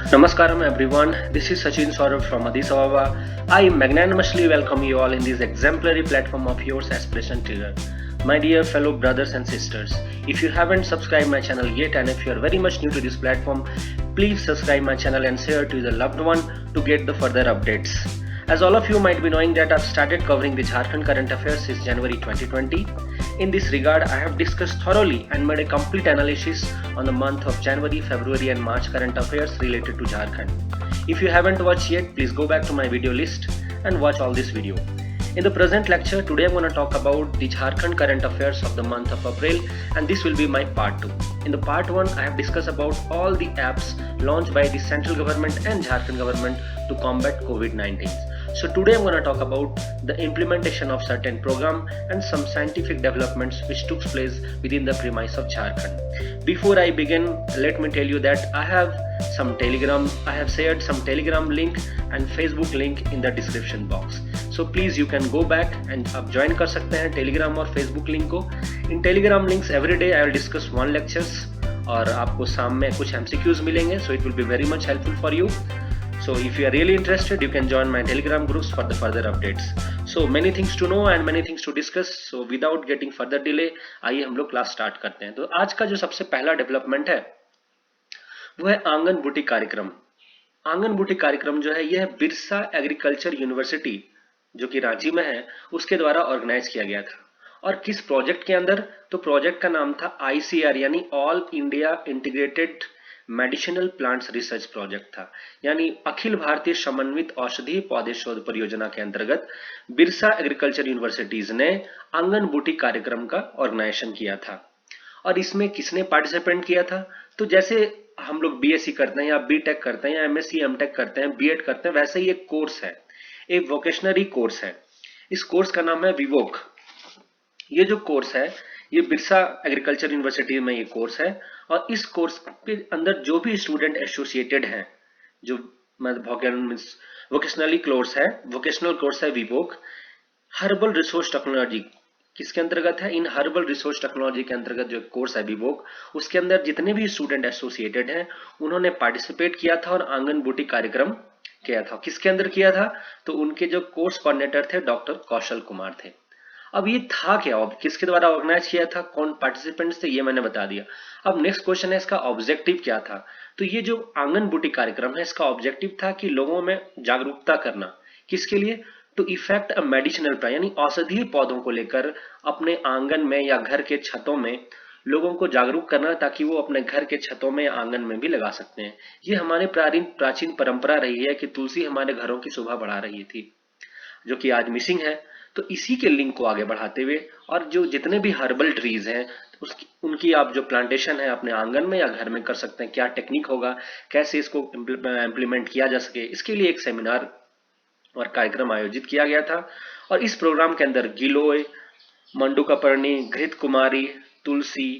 Namaskaram everyone, this is Sachin Saurabh from Addis Ababa. I magnanimously welcome you all in this exemplary platform of yours Aspiration Trigger. My dear fellow brothers and sisters, if you haven't subscribed my channel yet and if you are very much new to this platform, please subscribe my channel and share to the loved one to get the further updates. As all of you might be knowing that I've started covering the Jharkhand current affairs since January 2020. In this regard, I have discussed thoroughly and made a complete analysis on the month of January, February and March current affairs related to Jharkhand. If you haven't watched yet, please go back to my video list and watch all this video. In the present lecture, today I'm going to talk about the Jharkhand current affairs of the month of April, and this will be my part 2. In the part 1, I have discussed about all the apps launched by the central government and Jharkhand government to combat COVID-19. So today I'm going to talk about the implementation of certain program and some scientific developments which took place within the premise of Jharkhand. Before I begin, let me tell you that I have shared some Telegram link and Facebook link in the description box. So please you can go back and आप join कर सकते हैं Telegram और Facebook link को. इन Telegram links every day I will discuss one lectures और आपको शाम में कुछ MCQs मिलेंगे, so it will be very much helpful for you. So if you are really interested, you can join my Telegram groups for the further updates. So many things to know and many things to discuss. So without getting further delay, आइए हम लोग class start करते हैं. तो आज का जो सबसे पहला डेवलपमेंट है वो है आंगनबूटी कार्यक्रम. आंगनबूटी कार्यक्रम जो है यह बिरसा एग्रीकल्चर यूनिवर्सिटी जो कि रांची में है उसके द्वारा ऑर्गेनाइज किया गया था. और किस प्रोजेक्ट के अंदर? तो प्रोजेक्ट का नाम था ICR यानी all India integrated medicinal plants research project था, यानी अखिल भारतीय समन्वित औषधीय पौधे शोध परियोजना के अंतर्गत बिरसा एग्रीकल्चर यूनिवर्सिटीज ने आंगनबूटी कार्यक्रम का ऑर्गेनाइजेशन किया था. और इसमें किसने पार्टिसिपेट किया था? तो जैसे हम लोग BSc करते हैं या BTech करते हैं या MSc MTech करते हैं, B.Ed करते हैं, वैसे ही एक कोर्स है, एक वोकेशनरी कोर्स है. इस कोर्स का नाम है विवोक. ये जो कोर्स है ये बिरसा एग्रीकल्चर यूनिवर्सिटी में ये कोर्स है. और इस कोर्स के अंदर जो भी स्टूडेंट एसोसिएटेड हैं, जो वोकेशनली वोकेशनल कोर्स है विवोक. हर्बल रिसोर्स टेक्नोलॉजी किसके अंतर्गत है? इन हर्बल रिसोर्स टेक्नोलॉजी के अंतर्गत जो कोर्स है विवोक, उसके अंदर जितने भी स्टूडेंट एसोसिएटेड हैं उन्होंने पार्टिसिपेट किया था और आंगनबूटी कार्यक्रम किया था. किसके अंदर किया था? तो उनके जो कोर्स कोऑर्डिनेटर थे डॉक्टर कौशल कुमार थे. अब ये था क्या, किसके द्वारा ऑर्गेनाइज किया था, कौन पार्टिसिपेंट्स थे, ये मैंने बता दिया. अब नेक्स्ट क्वेश्चन है इसका ऑब्जेक्टिव क्या था. तो ये जो आंगनबूटी कार्यक्रम है इसका ऑब्जेक्टिव था कि लोगों में जागरूकता करना. किसके लिए? To effect a medicinal plant यानी औषधीय पौधों को लेकर अपने आंगन में या घर के छतों में लोगों को जागरूक करना ताकि वो अपने घर के छतों में या आंगन में भी लगा सकते हैं. ये हमारी प्राचीन परंपरा रही है कि तुलसी हमारे घरों की शोभा बढ़ा रही थी, जो कि आज मिसिंग है. तो इसी के लिंक को आगे बढ़ाते हुए और जो जितने भी हर्बल ट्रीज हैं उनकी आप जो प्लांटेशन है अपने आंगन में या घर में कर सकते हैं. क्या टेक्निक होगा, कैसे इसको इम्प्लीमेंट किया जा सके, इसके लिए एक सेमिनार और कार्यक्रम आयोजित किया गया था. और इस प्रोग्राम के अंदर गिलोय, मंडूकापर्णी, घृत कुमारी, तुलसी,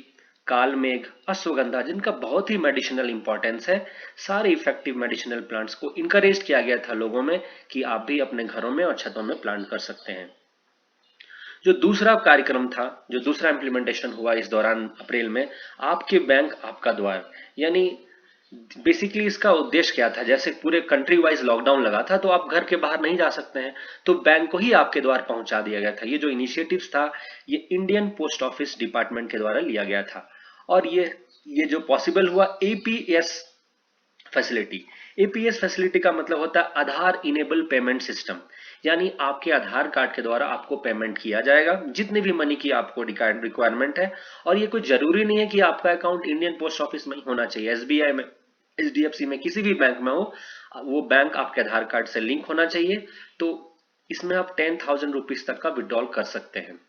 कालमेघ, अश्वगंधा जिनका बहुत ही मेडिसिनल इंपॉर्टेंस है, सारे इफेक्टिव मेडिसिनल प्लांट्स को इनकरेज किया गया था लोगों में कि आप भी अपने घरों में और छतों में प्लांट कर सकते हैं. जो दूसरा कार्यक्रम था, जो दूसरा इंप्लीमेंटेशन हुआ इस दौरान अप्रैल में, आपके बैंक आपका द्वार. यानी बेसिकली इसका उद्देश्य क्या था? जैसे पूरे कंट्री वाइज लॉकडाउन लगा था तो आप घर के बाहर नहीं जा सकते हैं, तो बैंक को ही आपके द्वार पहुंचा दिया गया था. ये जो इनिशिएटिव्स था ये इंडियन पोस्ट ऑफिस डिपार्टमेंट के द्वारा लिया गया था. और ये जो पॉसिबल हुआ APS फैसिलिटी. APS फैसिलिटी का मतलब होता है आधार इनेबल पेमेंट सिस्टम, यानी आपके आधार कार्ड के द्वारा आपको पेमेंट किया जाएगा जितने भी मनी की आपको रिक्वायरमेंट है. और ये कोई जरूरी नहीं है कि आपका अकाउंट इंडियन पोस्ट ऑफिस में ही होना चाहिए, SBI में, HDFC में, किसी भी बैंक में हो, वो बैंक आपके आधार कार्ड से लिंक होना चाहिए. तो इसमें आप 10,000 रुपीज तक का विड्रॉल कर सकते हैं.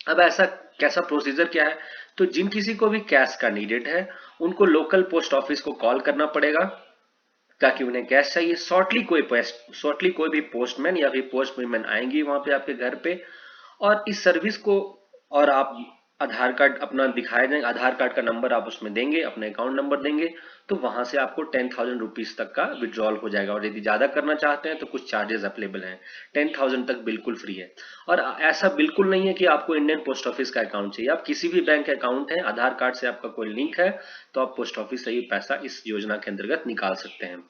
अब ऐसा कैसा प्रोसीजर क्या है? तो जिन किसी को भी कैश का नीडेड है उनको लोकल पोस्ट ऑफिस को कॉल करना पड़ेगा ताकि उन्हें कैश चाहिए. शॉर्टली कोई भी पोस्टमैन या फिर पोस्ट वुमेन आएंगी वहां पे आपके घर पे और इस सर्विस को, और आप आधार कार्ड अपना दिखाया जाएगा, आधार कार्ड का नंबर आप उसमें देंगे, अपने अकाउंट नंबर देंगे, तो वहां से आपको 10,000 रुपीज तक का विड्रॉल हो जाएगा। और यदि ज्यादा करना चाहते हैं तो कुछ चार्जेस अवेलेबल हैं। 10,000 तक बिल्कुल फ्री है। और ऐसा बिल्कुल नहीं है कि आपको इंडियन पोस्ट ऑफिस का अकाउंट चाहिए, आप किसी भी बैंक अकाउंट है, आधार कार्ड से आपका कोई लिंक है, तो आप पोस्ट ऑफिस से ये पैसा इस योजना के अंतर्गत निकाल सकते हैं।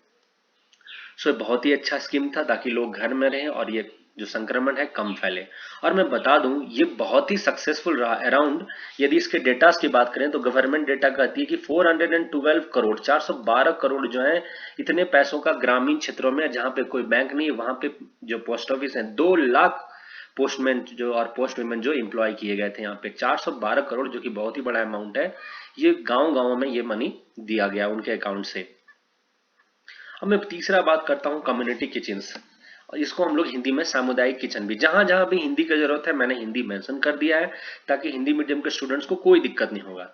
सो बहुत ही अच्छा स्कीम था ताकि लोग घर में रहें और ये जो संक्रमण है कम फैले। और मैं बता दूं ये बहुत ही सक्सेसफुल रहा। अराउंड यदि इसके डेटास की बात करें तो गवर्नमेंट डेटा कहती है कि 412 करोड़ 412 करोड़ जो है इतने पैसों का ग्रामीण क्षेत्रों में जहां पे कोई बैंक नहीं है वहां पे जो पोस्ट ऑफिस है 2 लाख पोस्टमैन जो और पोस्ट वुमेन जो एम्प्लॉय किए गए थे यहाँ पे 412 करोड़ जो कि बहुत ही बड़ा अमाउंट है। ये गांव गांव में ये मनी दिया गया उनके अकाउंट से। अब मैं तीसरा बात करता हूँ कम्युनिटी किचन्स। इसको हम लोग हिंदी में सामुदायिक किचन भी, जहां जहां भी हिंदी की जरूरत है मैंने हिंदी मेंशन कर दिया है ताकि हिंदी मीडियम के स्टूडेंट्स को कोई दिक्कत नहीं होगा।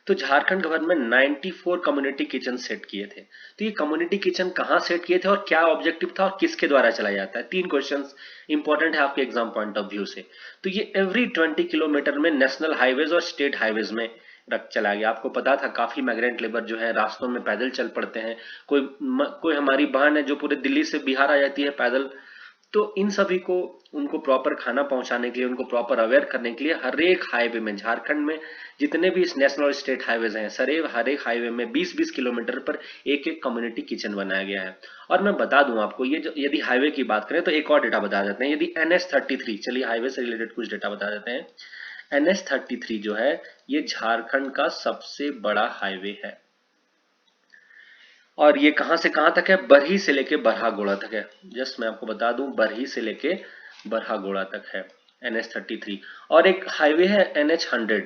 तो Jharkhand government 94 community kitchen set किए थे। तो ये कम्युनिटी किचन कहाँ सेट किए थे और क्या ऑब्जेक्टिव था और किसके द्वारा चलाया जाता है, 3 क्वेश्चंस इंपॉर्टेंट है आपके एग्जाम पॉइंट ऑफ व्यू से। तो ये एवरी 20 किलोमीटर में नेशनल हाईवेज और स्टेट हाईवेज में रख चला गया। आपको पता था काफी माइग्रेंट लेबर जो है रास्तों में पैदल चल पड़ते हैं। कोई हमारी बहन है जो पूरे दिल्ली से बिहार आ जाती है पैदल। तो इन सभी को उनको प्रॉपर खाना पहुंचाने के लिए, उनको प्रॉपर अवेयर करने के लिए हर एक हाईवे में झारखंड में जितने भी नेशनल और स्टेट हाईवेज हैं सर हर एक हाईवे में 20-20 किलोमीटर पर एक एक कम्युनिटी किचन बनाया गया है। और मैं बता दूं आपको ये जो यदि हाईवे की बात करें तो एक और डेटा बता देते हैं। यदि NH33, चलिए हाईवे से रिलेटेड कुछ डेटा बता देते हैं। NH33 जो है ये झारखंड का सबसे बड़ा हाईवे है और ये कहां से कहां तक है, बरही से लेके बरहागोड़ा तक है। जस्ट मैं आपको बता दूं बरही से लेके बरहागोड़ा तक है NH33। और एक हाईवे है NH100।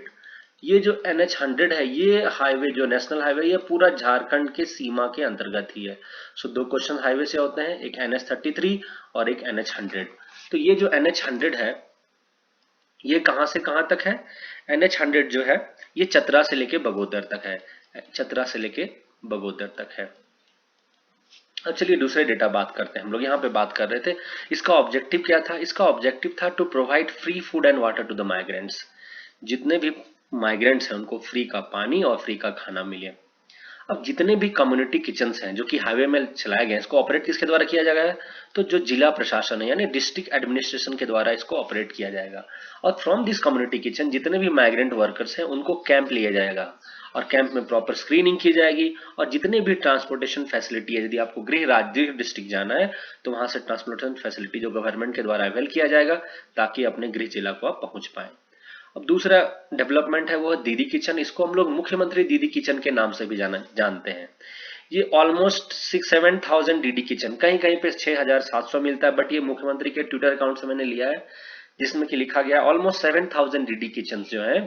ये जो NH100 है ये हाईवे जो नेशनल हाईवे ये पूरा झारखंड के सीमा के अंतर्गत ही है। सो 2 क्वेश्चन हाईवे से होते हैं, एक NH33 और एक NH100। तो ये जो NH100 है ये कहां से कहां तक है, NH100 जो है ये चतरा से लेके बगोदर तक है, चतरा से लेके बगोदर तक है। अब चलिए दूसरे डेटा बात करते हैं। हम लोग यहाँ पे बात कर रहे थे इसका ऑब्जेक्टिव क्या था। इसका ऑब्जेक्टिव था to provide free food and water to the migrants. जितने भी माइग्रेंट्स हैं उनको फ्री का पानी और फ्री का खाना मिले। अब जितने भी कम्युनिटी किचन्स हैं जो कि हाईवे में चलाए गए इसको ऑपरेट किसके द्वारा किया जाएगा, तो जो जिला प्रशासन है यानी डिस्ट्रिक्ट एडमिनिस्ट्रेशन के द्वारा इसको ऑपरेट किया जाएगा। और फ्रॉम दिस कम्युनिटी किचन जितने भी माइग्रेंट वर्कर्स हैं उनको कैंप लिया जाएगा और कैंप में प्रॉपर स्क्रीनिंग की जाएगी। और जितने भी ट्रांसपोर्टेशन फैसिलिटी है, यदि आपको गृह राज्य डिस्ट्रिक्ट जाना है तो वहां से ट्रांसपोर्टेशन फैसिलिटी जो गवर्नमेंट के द्वारा अवेल किया जाएगा ताकि अपने गृह जिला को आप पहुंच पाए। अब दूसरा डेवलपमेंट है वो है दीदी किचन। इसको हम लोग मुख्यमंत्री दीदी किचन के नाम से भी जानते हैं। ये ऑलमोस्ट 6-7,000 डीडी किचन, कहीं कहीं पे 6,700 मिलता है, बट ये मुख्यमंत्री के ट्विटर अकाउंट से मैंने लिया है जिसमें कि लिखा गया ऑलमोस्ट 7,000 डीडी किचन जो है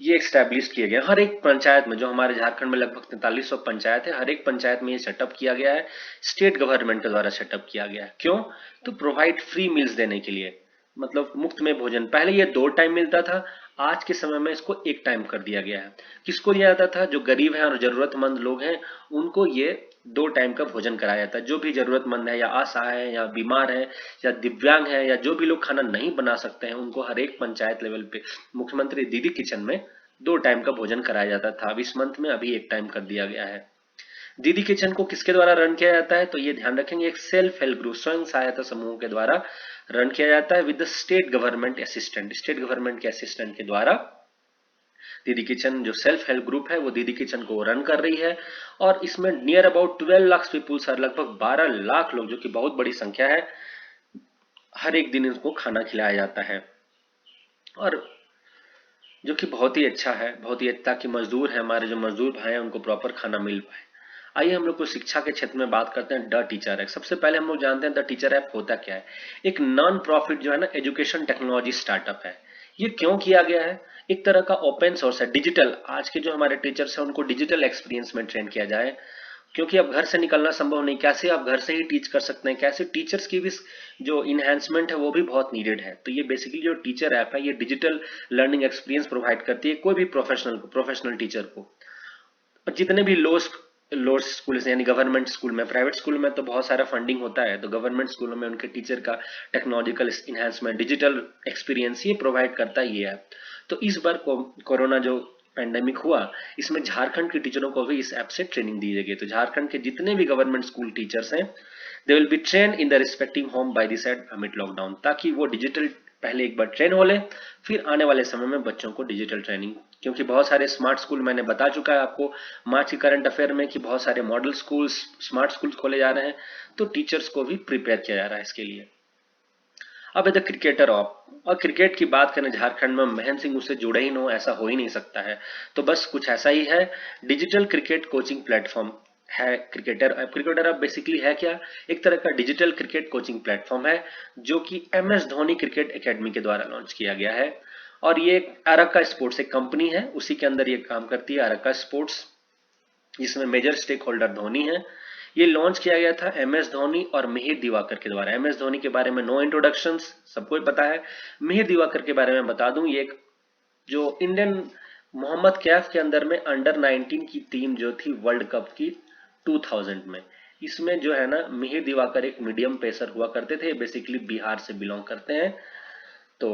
ये एक्स्टैब्लिश किए गए हर एक पंचायत में। जो हमारे झारखंड में लगभग 4300 पंचायत है, हर एक पंचायत में ये सेटअप किया गया है, स्टेट गवर्नमेंट के द्वारा सेटअप किया गया है। क्यों, तो प्रोवाइड फ्री मील्स देने के लिए, मतलब मुफ्त में भोजन। पहले ये 2 टाइम मिलता था, आज के समय में इसको 1 टाइम कर दिया गया है। किसको दिया जाता था, जो गरीब है और जरूरतमंद लोग हैं उनको ये 2 टाइम का भोजन कराया जाता है। जो भी जरूरतमंद है या असहाय है या बीमार है या दिव्यांग है या जो भी लोग खाना नहीं बना सकते हैं उनको हर एक पंचायत लेवल पे मुख्यमंत्री दीदी किचन में 2 टाइम का भोजन कराया जाता था। अब इस मंथ में अभी 1 टाइम कर दिया गया है। दीदी किचन को किसके द्वारा रन किया जाता है, तो ये ध्यान रखेंगे एक सेल्फ हेल्प ग्रुप स्वयं सहायता समूह के द्वारा रन किया जाता है with the state government assistant. State government के असिस्टेंट के द्वारा दीदी किचन जो सेल्फ हेल्प ग्रुप है वो दीदी किचन को रन कर रही है। और इसमें near about 12 lakh people sir, लगभग 12 लाख लोग जो कि बहुत बड़ी संख्या है, हर एक दिन इनको खाना खिलाया जाता है। और जो कि बहुत ही अच्छा है, बहुत ही अच्छा कि मजदूर है हमारे जो मजदूर भाई हैं उनको प्रॉपर खाना मिल पाए। आइए हम लोग को शिक्षा के क्षेत्र में बात करते हैं द टीचर ऐप। सबसे पहले हम लोग जानते हैं द टीचर ऐप होता क्या है। एक नॉन प्रॉफिट जो है ना एजुकेशन टेक्नोलॉजी स्टार्टअप है। ये क्यों किया गया है, एक तरह का ओपन सोर्स है, डिजिटल, आज के जो हमारे टीचर्स हैं उनको डिजिटल एक्सपीरियंस में ट्रेन किया जाए। क्योंकि अब घर से निकलना संभव नहीं, कैसे आप घर से ही टीच कर सकते हैं, कैसे टीचर्स की भी जो इनहेंसमेंट है वो भी बहुत नीडेड है। तो ये बेसिकली जो टीचर ऐप है ये डिजिटल लर्निंग एक्सपीरियंस प्रोवाइड करती है कोई भी प्रोफेशनल टीचर को। और जितने भी लोअर स्कूल से यानी गवर्नमेंट स्कूल में, प्राइवेट स्कूल में तो बहुत सारा फंडिंग होता है, तो गवर्नमेंट स्कूलों में उनके टीचर का टेक्नोलॉजिकल इन्हांसमेंट, डिजिटल एक्सपीरियंस ये प्रोवाइड करता ही है। तो इस बार कोरोना जो पेंडेमिक हुआ, इसमें झारखंड के टीचरों को भी इस ऐप से ट्रेनिंग दी गई। तो झारखंड के जितने भी गवर्नमेंट स्कूल टीचर्स हैं, they will be train in the respective home by the side amid lockdown, ताकि वो डिजिटल पहले एक बार ट्रेन हो ले, फिर आने वाले समय में बच्चों को डिजिटल ट्रेनिंग, क्योंकि बहुत सारे स्मार्ट स्कूल, मैंने बता चुका है आपको मार्च के करंट अफेयर में कि बहुत सारे मॉडल स्कूल्स, स्मार्ट स्कूल्स खोले जा रहे हैं, तो टीचर्स को भी प्रिपेयर किया जा रहा है इसके लिए। अब द क्रिकेटर ऑफ, और क्रिकेट की बात करें झारखंड में, महेंद्र सिंह उससे जुड़े ही हो ऐसा हो ही नहीं सकता है। तो बस कुछ ऐसा ही है, डिजिटल क्रिकेट कोचिंग प्लेटफॉर्म है क्रिकेटर। अब क्रिकेटर अब बेसिकली है क्या, एक तरह का डिजिटल क्रिकेट कोचिंग प्लेटफॉर्म है, जो कि MS धोनी क्रिकेट एकेडमी के द्वारा लॉन्च किया गया है। और ये अरक्का स्पोर्ट्स एक कंपनी है, उसी के अंदर ये काम करती है, अरक्का स्पोर्ट्स, जिसमें मेजर स्टेक होल्डर धोनी है। ये लॉन्च किया गया था MS धोनी और मिहिर दिवाकर के द्वारा। MS धोनी के बारे में नो इंट्रोडक्शंस, सबको ही पता है। मिहिर दिवाकर के बारे में बता दूं, ये एक जो इंडियन मोहम्मद कैफ के अंदर में अंडर 19 की टीम जो थी वर्ल्ड कप की 2000 में, इसमें जो है ना मिहिर दिवाकर एक मीडियम पेसर हुआ करते थे, बेसिकली बिहार से बिलोंग करते हैं। तो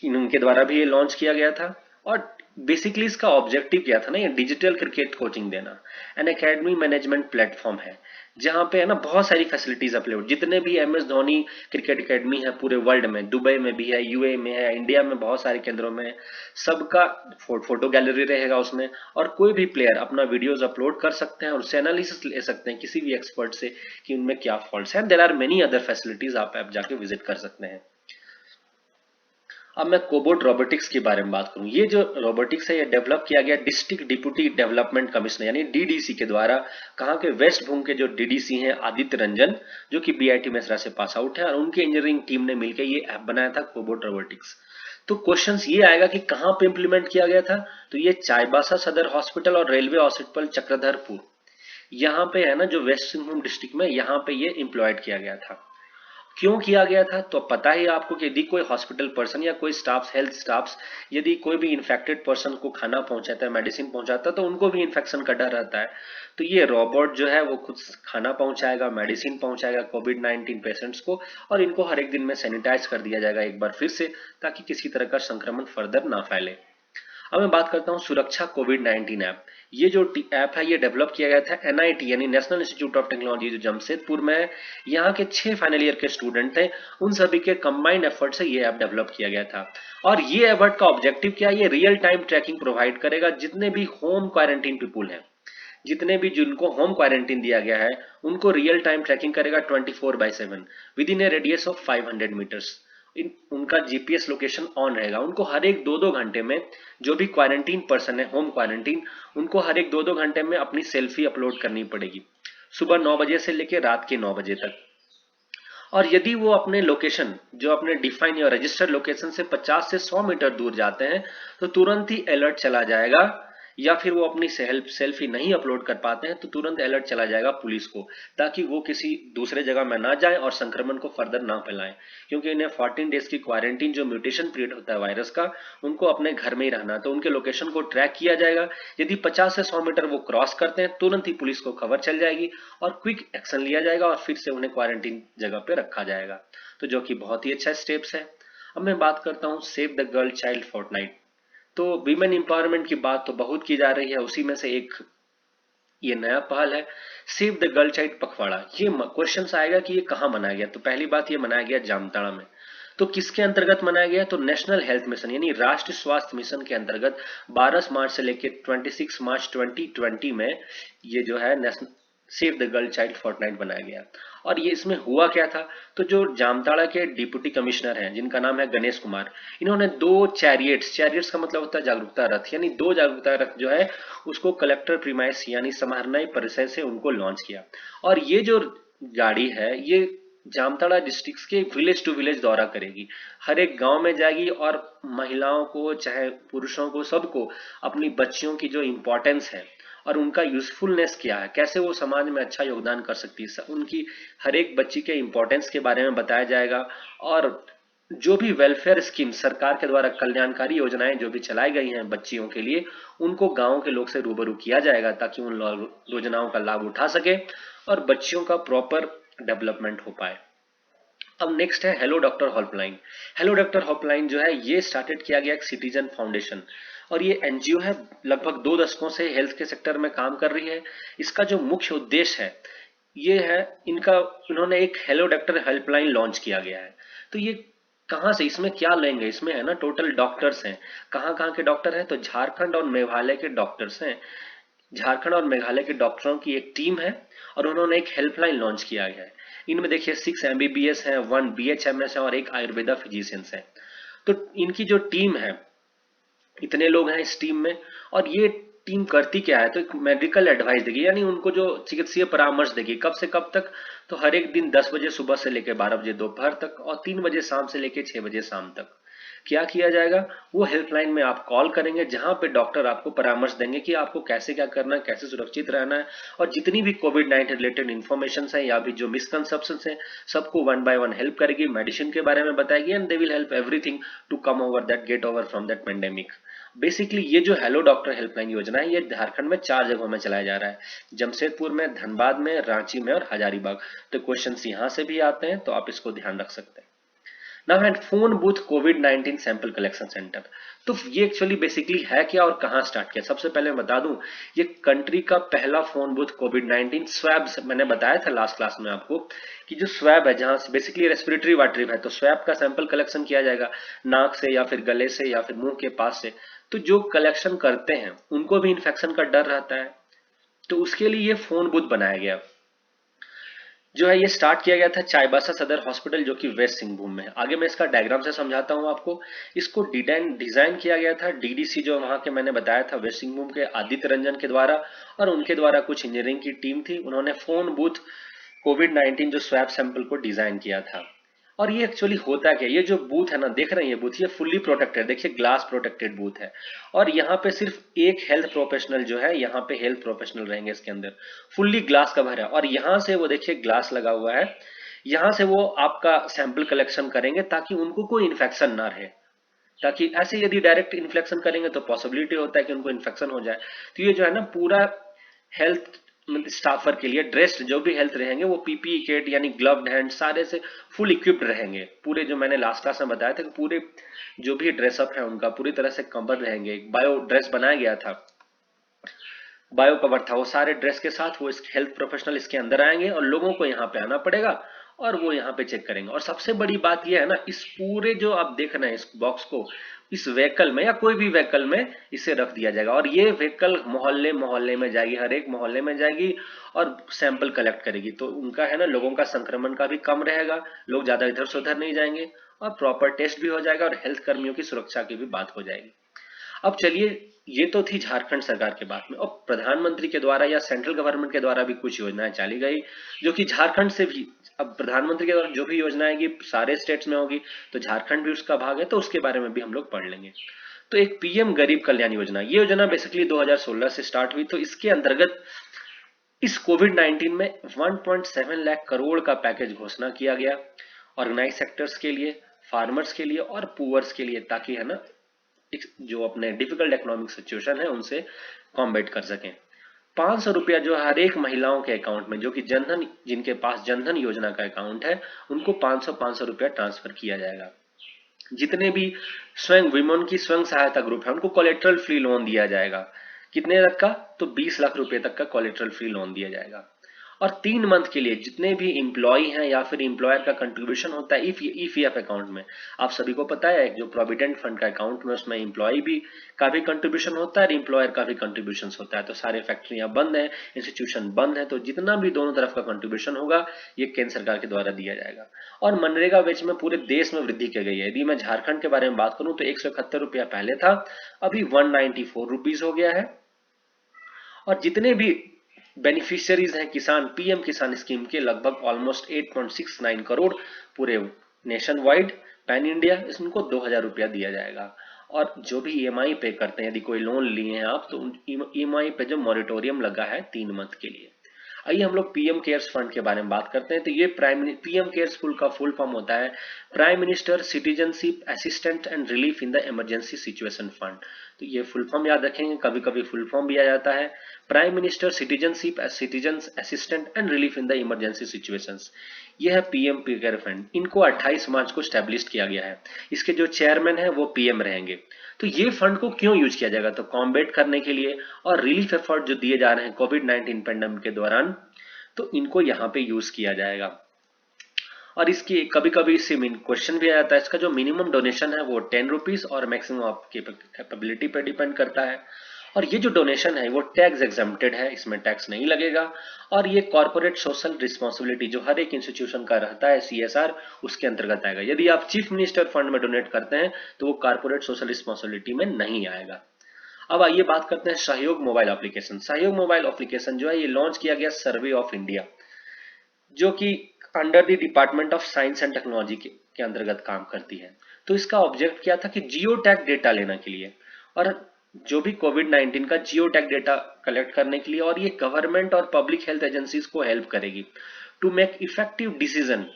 इनके द्वारा भी ये लॉन्च किया गया था। और बेसिकली इसका ऑब्जेक्टिव क्या था ना, ये डिजिटल क्रिकेट कोचिंग देना। एन एकेडमी मैनेजमेंट प्लेटफॉर्म है, जहां पे है ना बहुत सारी फैसिलिटीज अपलोड, जितने भी MS धोनी क्रिकेट एकेडमी है पूरे वर्ल्ड में, दुबई में भी है, UAE में है, इंडिया में बहुत सारे केंद्रों में है, सबका फोटो गैलरी रहेगा उसमें। और कोई भी प्लेयर अपना वीडियोस अपलोड कर सकते हैं और उससे एनालिसिस ले सकते हैं किसी भी एक्सपर्ट से कि उनमें क्या फॉल्ट है। There are many other facilities, आप ऐप जाके विजिट कर सकते हैं। अब मैं कोबोट रोबोटिक्स के बारे में बात करूं, ये जो रोबोटिक्स है ये डेवलप किया गया डिस्ट्रिक्ट डिप्यूटी डेवलपमेंट कमिश्नर यानी DDC के द्वारा। कहां के, वेस्ट भूम के जो DDC हैं आदित्य रंजन, जो कि BIT मेसरा से पास आउट है, और उनकी इंजीनियरिंग टीम ने मिलकर ये ऐप बनाया था कोबोट रोबोटिक्स। तो क्वेश्चंस ये आएगा कि कहां पे इंप्लीमेंट किया गया था, तो ये चाईबासा सदर हॉस्पिटल और रेलवे हॉस्पिटल चक्रधरपुर, यहाँ पे है ना जो वेस्ट सिंहभूम डिस्ट्रिक्ट में, यहाँ पे ये इम्प्लॉयड किया गया था। क्यों किया गया था, तो पता ही आपको कि यदि कोई हॉस्पिटल पर्सन या कोई स्टाफ, हेल्थ स्टाफ, यदि कोई भी इन्फेक्टेड पर्सन को खाना पहुंचाता है, मेडिसिन पहुंचाता है, तो उनको भी इन्फेक्शन का डर रहता है। तो ये रोबोट जो है वो खुद खाना पहुंचाएगा, मेडिसिन पहुंचाएगा कोविड-19 पेशेंट्स को, और इनको हर एक दिन में सैनिटाइज कर दिया जाएगा एक बार फिर से, ताकि किसी तरह का संक्रमण फर्दर ना फैले। अब मैं बात करता हूँ सुरक्षा कोविड-19 ऐप। ये जो ऐप है ये डेवलप किया गया था NIT यानी नेशनल इंस्टीट्यूट ऑफ टेक्नोलॉजी जो जमशेदपुर में है। यहाँ के 6 फाइनल ईयर के स्टूडेंट थे, उन सभी के कंबाइंड एफर्ट से ये ऐप डेवलप किया गया था। और ये एफर्ट का ऑब्जेक्टिव क्या है, ये रियल टाइम ट्रैकिंग प्रोवाइड करेगा। जितने भी होम क्वारंटीन पीपुल हैं, जितने भी जिनको होम क्वारंटीन दिया गया है, उनको रियल टाइम ट्रैकिंग करेगा 24/7 within a radius of 500 meters. उनका GPS लोकेशन ऑन रहेगा। उनको हर एक 2-2 घंटे में, जो भी क्वारंटीन पर्सन है होम क्वारंटीन, उनको हर एक 2-2 घंटे में अपनी सेल्फी अपलोड करनी पड़ेगी, सुबह 9 बजे से लेकर रात के 9 बजे तक। और यदि वो अपने लोकेशन, जो अपने डिफाइन या रजिस्टर्ड लोकेशन से 50 से 100 मीटर दूर जाते हैं, तो तुरंत ही अलर्ट चला जाएगा। या फिर वो अपनी सेल्फी नहीं अपलोड कर पाते हैं, तो तुरंत अलर्ट चला जाएगा पुलिस को, ताकि वो किसी दूसरे जगह में ना जाए और संक्रमण को फर्दर ना फैलाएं। क्योंकि इन्हें 14 डेज की क्वारंटीन, जो म्यूटेशन पीरियड होता है वायरस का, उनको अपने घर में ही रहना, तो उनके लोकेशन को ट्रैक किया जाएगा। यदि 50 से 100 मीटर वो क्रॉस करते हैं, तुरंत ही पुलिस को खबर चल जाएगी और क्विक एक्शन लिया जाएगा और फिर से उन्हें क्वारंटीन जगह पे रखा जाएगा। तो जो कि बहुत ही अच्छा स्टेप्स है। अब मैं बात करता हूँ save the girl child fortnight. तो वीमेन एम्पावरमेंट की बात तो बहुत की जा रही है, उसी में से एक ये नया पहल है सेव द गर्ल चाइल्ड पखवाड़ा। ये क्वेश्चन आएगा कि ये कहाँ मनाया गया, तो पहली बात ये मनाया गया जामताड़ा में। तो किसके अंतर्गत मनाया गया, तो नेशनल हेल्थ मिशन यानी राष्ट्रीय स्वास्थ्य मिशन के अंतर्गत 12 मार्च से लेकर 26 मार्च 2020 में ये जो है national save the girl child fortnight बनाया गया। और ये इसमें हुआ क्या था, तो जो जामताड़ा के डिप्टी कमिश्नर हैं, जिनका नाम है गणेश कुमार, इन्होंने 2 चैरियट्स का मतलब होता है जागरूकता रथ, यानी 2 जागरूकता रथ जो है उसको कलेक्टर प्रीमाइस यानी समाहरणालय परिसर से उनको लॉन्च किया। और ये जो गाड़ी है ये जामताड़ा डिस्ट्रिक्ट के विलेज टू विलेज दौरा करेगी, हर एक गांव में जाएगी और महिलाओं को चाहे पुरुषों को सबको अपनी बच्चियों की जो इम्पोर्टेंस है और उनका यूजफुलनेस क्या है, कैसे वो समाज में अच्छा योगदान कर सकती है, उनकी हर एक बच्ची के इम्पोर्टेंस के बारे में बताया जाएगा। और जो भी वेलफेयर स्कीम सरकार के द्वारा कल्याणकारी योजनाएं जो भी चलाई गई हैं बच्चियों के लिए, उनको गांव के लोग से रूबरू किया जाएगा ताकि उन योजनाओं का लाभ उठा सके और बच्चियों का प्रॉपर डेवलपमेंट हो पाए। अब नेक्स्ट है hello doctor helpline. Hello doctor helpline जो है ये स्टार्टेड किया गया एक सिटीजन फाउंडेशन, और ये एनजीओ है, लगभग 2 दशकों से हेल्थ के सेक्टर में काम कर रही है। इसका जो मुख्य उद्देश्य है ये है, इनका इन्होंने एक हेलो डॉक्टर हेल्पलाइन लॉन्च किया गया है। तो ये कहाँ से, इसमें क्या लेंगे, इसमें है ना टोटल डॉक्टर्स हैं। कहाँ कहाँ के डॉक्टर हैं, तो झारखंड और मेघालय के डॉक्टर्स हैं। झारखंड और मेघालय के डॉक्टरों की एक टीम है और उन्होंने एक हेल्पलाइन लॉन्च किया है। इनमें देखिए 6 एमबीबीएस हैं, 1 बीएचएमएस है और एक आयुर्वेदा फिजिशियंस है। तो इनकी जो टीम है, इतने लोग हैं इस टीम में, और ये टीम करती क्या है, तो एक मेडिकल एडवाइस देगी, यानी उनको जो चिकित्सीय परामर्श देगी कब से कब तक, तो हर एक दिन 10 बजे सुबह से लेकर 12 बजे दोपहर तक और 3 बजे शाम से लेकर 6 बजे शाम तक। क्या किया जाएगा, वो हेल्पलाइन में आप कॉल करेंगे जहां पे डॉक्टर आपको परामर्श देंगे कि आपको कैसे क्या करना है, कैसे सुरक्षित रहना है, और जितनी भी कोविड-19 रिलेटेड इन्फॉर्मेशन है या भी जो मिसकंसेप्शन है सबको वन बाय वन हेल्प करेगी, मेडिसिन के बारे में बताएगी, and they will help everything to come over that, get over from that pandemic. Basically ये जो हेलो डॉक्टर हेल्पलाइन योजना है ये झारखंड में 4 जगहों में चलाया जा रहा है, जमशेदपुर में, धनबाद में, रांची में और हजारीबाग। तो क्वेश्चंस यहां से भी आते हैं तो आप इसको ध्यान रख सकते हैं। Now and phone booth covid sample collection centre. तो ये एक्चुअली बेसिकली है क्या और कहां स्टार्ट किया, सबसे पहले मैं बता दूं, ये कंट्री का पहला फोन बूथ कोविड-19 स्वैब, मैंने बताया था लास्ट क्लास में आपको कि जो स्वैब है, जहां बेसिकली रेस्पिरेटरी वाटर है, तो स्वैब का सैंपल कलेक्शन किया जाएगा नाक से या फिर गले से या फिर मुंह के पास से। तो जो कलेक्शन करते हैं उनको भी इन्फेक्शन का डर रहता है, तो उसके लिए ये फोन बूथ बनाया गया जो है। ये स्टार्ट किया गया था चाईबासा सदर हॉस्पिटल जो कि वेस्ट सिंहभूम में है। आगे मैं इसका डायग्राम से समझाता हूं आपको। इसको डिजाइन किया गया था डीडीसी जो वहां के मैंने बताया था वेस्ट सिंहभूम के आदित्य रंजन के द्वारा, और उनके द्वारा कुछ इंजीनियरिंग की टीम थी, उन्होंने फोन बूथ कोविड-19 जो स्वैब सैंपल को डिजाइन किया था। और ये एक्चुअली होता क्या, ये जो बूथ है ना, देख रहे हैं ये बूथ, ये फुल्ली प्रोटेक्टेड, देखिए ग्लास प्रोटेक्टेड बूथ है, और यहाँ पे सिर्फ एक हेल्थ प्रोफेशनल जो है, यहाँ पे हेल्थ प्रोफेशनल रहेंगे इसके अंदर, फुल्ली ग्लास कवर है, और यहाँ से वो देखिए ग्लास लगा हुआ है, यहाँ से वो आपका सैंपल कलेक्शन करेंगे ताकि उनको कोई इन्फेक्शन ना रहे, ताकि ऐसे यदि डायरेक्ट इन्फेक्शन करेंगे तो पॉसिबिलिटी होता है कि उनको इन्फेक्शन हो जाए। तो ये जो है ना पूरा हेल्थ स्टाफर के लिए ड्रेस्ड जो भी हेल्थ रहेंगे वो पीपीई किट यानी ग्लव्ड हैंड सारे से फुल इक्विप्ड रहेंगे, पूरे जो मैंने लास्ट क्लास में बताया था कि पूरे जो भी ड्रेसअप है उनका पूरी तरह से कवर रहेंगे। बायो ड्रेस बनाया गया था, बायो कवर था, वो सारे ड्रेस के साथ वो इस हेल्थ प्रोफेशनल इसके अंदर आएंगे और लोगों को यहाँ पे आना पड़ेगा और वो यहाँ पे चेक करेंगे। और सबसे बड़ी बात ये है ना, इस पूरे जो आप देख रहे हैं इस बॉक्स को, इस व्हीकल में या कोई भी व्हीकल में इसे रख दिया जाएगा, और ये व्हीकल मोहल्ले मोहल्ले में जाएगी, हर एक मोहल्ले में जाएगी और सैंपल कलेक्ट करेगी। तो उनका है ना लोगों का संक्रमण का भी कम रहेगा, लोग ज्यादा इधर से उधर नहीं जाएंगे, और प्रॉपर टेस्ट भी हो जाएगा और हेल्थ कर्मियों की सुरक्षा की भी बात हो जाएगी। अब चलिए, ये तो थी झारखंड सरकार के बात में, और प्रधानमंत्री के द्वारा या सेंट्रल गवर्नमेंट के द्वारा भी कुछ योजनाएं चली गई जो कि झारखंड से भी, अब प्रधानमंत्री के द्वारा जो भी योजना आएगी सारे स्टेट्स में होगी, तो झारखंड भी उसका भाग है, तो उसके बारे में भी हम लोग पढ़ लेंगे। तो एक पीएम गरीब कल्याण योजना, ये योजना बेसिकली 2016 से स्टार्ट हुई। तो इसके अंतर्गत इस कोविड-19 में 1.7 लाख करोड़ का पैकेज घोषणा किया गया ऑर्गेनाइज सेक्टर्स के लिए, फार्मर्स के लिए और पुअर्स के लिए, ताकि है ना जो अपने डिफिकल्ट इकोनॉमिक सिचुएशन है उनसे कॉम्बेट कर सकें। 500 रुपया जो हर एक महिलाओं के अकाउंट में, जो कि जनधन, जिनके पास जनधन योजना का अकाउंट है उनको 500 रुपया ट्रांसफर किया जाएगा। जितने भी स्वयं विमेन की स्वयं सहायता ग्रुप है उनको कोलेट्रल फ्री लोन दिया जाएगा। कितने तक का, तो 20 लाख रुपए तक का कोलेट्रल फ्री लोन दिया जाएगा। और 3 मंथ के लिए जितने भी इंप्लॉय हैं या फिर इंप्लॉयर का कंट्रीब्यूशन होता है ईपीएफ अकाउंट में, आप सभी को पता है जो प्रोविडेंट फंड का अकाउंट में उसमें इंप्लॉय भी का भी कंट्रीब्यूशन होता है और इंप्लॉयर का भी कंट्रीब्यूशन होता है। तो सारे फैक्ट्रियां बंद है, इंस्टीट्यूशन बंद है, तो जितना भी दोनों तरफ का कंट्रीब्यूशन होगा ये केंद्र सरकार के द्वारा दिया जाएगा। और मनरेगा वेज में पूरे देश में वृद्धि की गई है। यदि मैं झारखंड के बारे में बात करूं तो 171 रुपया पहले था, अभी 194 रुपीज हो गया है। और जितने भी बेनिफिशियरीज हैं किसान, पीएम किसान स्कीम के लगभग ऑलमोस्ट 8.69 करोड़ पूरे नेशन वाइड पैन इंडिया, इसको 2000 रुपया दिया जाएगा। और जो भी ईएमआई पे करते हैं, यदि कोई लोन लिए हैं आप, तो ईएमआई पे जो मॉरिटोरियम लगा है 3 मंथ के लिए। आइए हम लोग पीएम केयर्स फंड के बारे में बात करते हैं। तो ये प्राइमरी पीएम केयर्स फुल का फुल फॉर्म होता है prime minister citizenship assistant and relief in the emergency situation fund. तो ये फुल फॉर्म याद रखेंगे, कभी कभी फुल फॉर्म भी आ जाता है। Prime minister citizenship citizen assistant and relief in the emergency situations, ये है पीएम केयर फंड। इनको 28 मार्च को स्टैब्लिश किया गया है। इसके जो चेयरमैन है वो पीएम रहेंगे। तो ये फंड को क्यों यूज किया जाएगा, तो कॉम्बैट करने के लिए और रिलीफ एफर्ट जो दिए जा रहे हैं कोविड-19 पेंडेमिक के दौरान, तो इनको यहाँ पे यूज किया जाएगा। और इसकी कभी कभी इससे क्वेश्चन भी आ जाता है, इसका जो मिनिमम डोनेशन है वो 10 रुपीज और मैक्सिमम आपकी कैपेबिलिटी पे डिपेंड करता है। और ये जो डोनेशन है वो टैक्स एग्जम्प्टेड है, इसमें टैक्स नहीं लगेगा। और ये कॉर्पोरेट सोशल रिस्पॉन्सिबिलिटी जो हर एक इंस्टीट्यूशन का रहता है सीएसआर, उसके अंतर्गत आएगा। यदि आप चीफ मिनिस्टर फंड में डोनेट करते हैं तो वो कॉर्पोरेट सोशल रिस्पॉन्सिबिलिटी में नहीं आएगा। अब आइए बात करते हैं सहयोग मोबाइल एप्लीकेशन। सहयोग मोबाइल एप्लीकेशन जो है ये लॉन्च किया गया सर्वे ऑफ इंडिया, जो कि under the department of science and technology के अंतर्गत काम करती है। तो इसका ऑब्जेक्ट क्या था कि जियो टैग डेटा लेने के लिए, और जो भी कोविड-19 का जियो टैग डेटा कलेक्ट करने के लिए, और ये गवर्नमेंट और पब्लिक हेल्थ एजेंसीज को हेल्प करेगी टू मेक इफेक्टिव डिसीजन,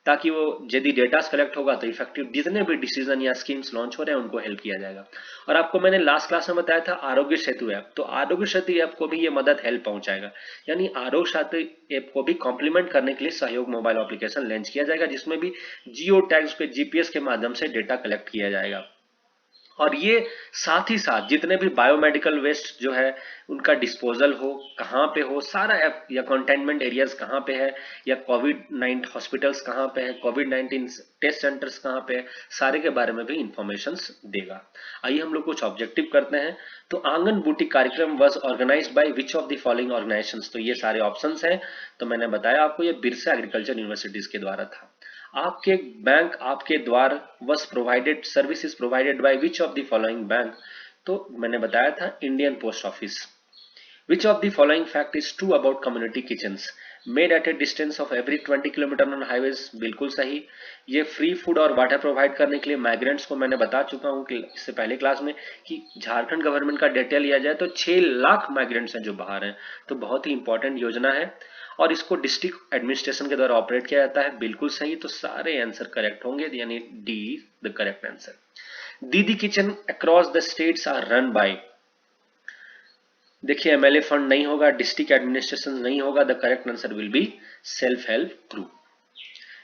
ताकि वो यदि डेटा कलेक्ट होगा तो इफेक्टिव जितने भी डिसीजन या स्कीम्स लॉन्च हो रहे हैं उनको हेल्प किया जाएगा। और आपको मैंने लास्ट क्लास में बताया था आरोग्य सेतु ऐप, तो आरोग्य सेतु ऐप को भी ये मदद हेल्प पहुंचाएगा। यानी आरोग्य सेतु ऐप को भी कॉम्प्लीमेंट करने के लिए सहयोग मोबाइल एप्लीकेशन लॉन्च किया जाएगा, जिसमें भी जियो टैग्स पे जीपीएस के माध्यम से डेटा कलेक्ट किया जाएगा। और ये साथ ही साथ जितने भी बायोमेडिकल वेस्ट जो है उनका डिस्पोजल हो, कहाँ पे हो, सारा ऐप, या कंटेनमेंट एरियाज कहाँ पे है, या कोविड-19 हॉस्पिटल्स कहाँ पे है, कोविड-19 टेस्ट सेंटर्स कहाँ पे है, सारे के बारे में भी इंफॉर्मेशन देगा। आइए हम लोग कुछ ऑब्जेक्टिव करते हैं। तो आंगन बूटी कार्यक्रम was organized by which of the following organizations, तो ये सारे ऑप्शंस हैं। तो मैंने बताया आपको ये बिरसा एग्रीकल्चर यूनिवर्सिटीज के द्वारा था। आपके बैंक आपके द्वार was provided services provided by which of the following bank, तो मैंने बताया था Indian post office. Which of the following fact is true about community kitchens made at a distance of every 20 kilometre on highways, बिल्कुल सही। ये free food और water provide करने के लिए माइग्रेंट्स को मैंने बता चुका हूँ कि इससे पहले क्लास में कि झारखंड गवर्नमेंट का डेटा लिया जाए तो 6 लाख माइग्रेंट्स हैं जो बाहर हैं, तो बहुत ही इंपॉर्टेंट योजना है। और इसको डिस्ट्रिक्ट एडमिनिस्ट्रेशन के द्वारा ऑपरेट किया जाता है, बिल्कुल सही। तो सारे आंसर करेक्ट होंगे, यानी D the correct answer. Didi kitchen across the states are run by, देखिए एमएलए फंड नहीं होगा, डिस्ट्रिक्ट एडमिनिस्ट्रेशन नहीं होगा, the correct answer will be self help group.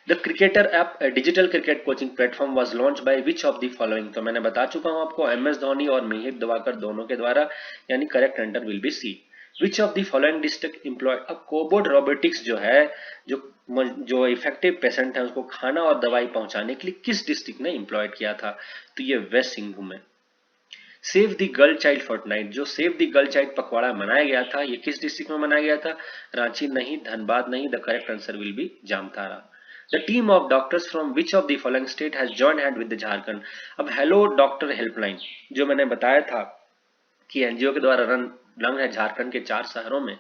The cricketer app digital cricket coaching platform was launch by which of the following, तो मैंने बता चुका हूं आपको एमएस धोनी और मिहिर दिवाकर दोनों के द्वारा, यानी correct answer will be C. Which of the following district employed अब कोबोट रोबोटिक्स जो है, जो इफेक्टिव पेशेंट है उसको खाना और दवाई पहुंचाने के लिए किस डिस्ट्रिक्ट ने एम्प्लॉयड किया था, तो ये वेस्ट सिंहभूम है। Save the girl child fortnight, जो सेव द गर्ल चाइल्ड पखवाड़ा मनाया गया था, ये किस डिस्ट्रिक्ट में मनाया गया था, रांची नहीं, धनबाद नहीं, the correct answer will B Jamtara. The team of doctors from which of the following state has joined hand with the Jharkhand, अब हेलो डॉक्टर हेल्पलाइन जो मैंने बताया था कि एनजीओ के द्वारा रन है झारखंड के 4 शहरों में,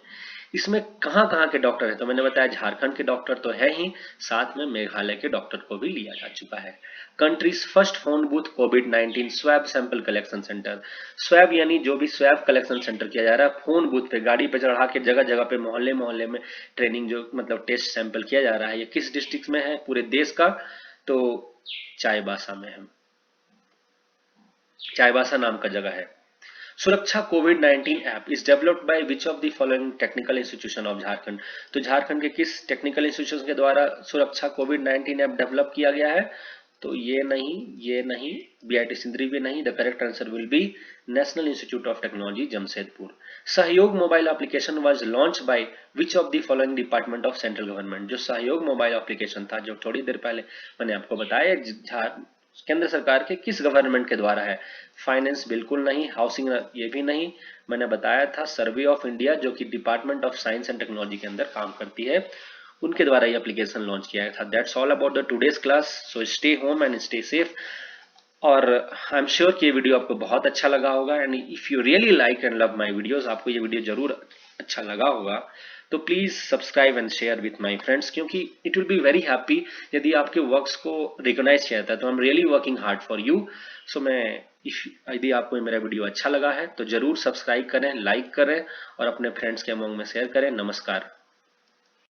इसमें कहां कहां के डॉक्टर है, तो मैंने बताया झारखंड के डॉक्टर तो है ही, साथ में मेघालय के डॉक्टर को भी लिया जा चुका है। कंट्रीज फर्स्ट फोन बूथ कोविड-19 swab sample collection centre, swab यानी जो भी स्वैब कलेक्शन सेंटर किया जा रहा है, फोन बूथ पे गाड़ी पे चढ़ा के जगह जगह पे मोहल्ले मोहल्ले में ट्रेनिंग जो मतलब टेस्ट सैंपल किया जा रहा है, ये किस डिस्ट्रिक्ट में है पूरे देश का, तो चाईबासा में है, चाईबासा नाम का जगह है। सुरक्षा कोविड-19 app is developed by which of the following technical institution of Jharkhand, तो झारखंड के किस टेक्निकल इंस्टीट्यूशन के द्वारा सुरक्षा कोविड-19 ऐप डेवलप किया गया है, तो ये नहीं, बीआईटी सिंदरी भी नहीं, the correct answer will be National Institute of Technology Jamshedpur. Sahyog mobile application was launch by which of the following department of central government, जो सहयोग मोबाइल एप्लीकेशन था जो थोड़ी देर पहले मैंने आपको बताया केंद्र सरकार के किस गवर्नमेंट के द्वारा है, फाइनेंस बिल्कुल नहीं, हाउसिंग ये भी नहीं, मैंने बताया था सर्वे ऑफ इंडिया जो कि department of science and technology के अंदर काम करती है, उनके द्वारा ये एप्लीकेशन लॉन्च किया था। That's all about the today's class, so stay home and stay safe. और आई एम श्योर कि ये वीडियो आपको बहुत अच्छा लगा होगा, and if you really like and love my videos, आपको ये वीडियो जरूर अच्छा लगा होगा, तो please subscribe and share with my friends, क्योंकि it will be very happy यदि आपके वर्क्स को रिकॉग्नाइज किया जाता है, तो I am really working hard for you. So मैं यदि आपको मेरा वीडियो अच्छा लगा है तो जरूर सब्सक्राइब करें, लाइक करें और अपने फ्रेंड्स के अमंग में शेयर करें। नमस्कार।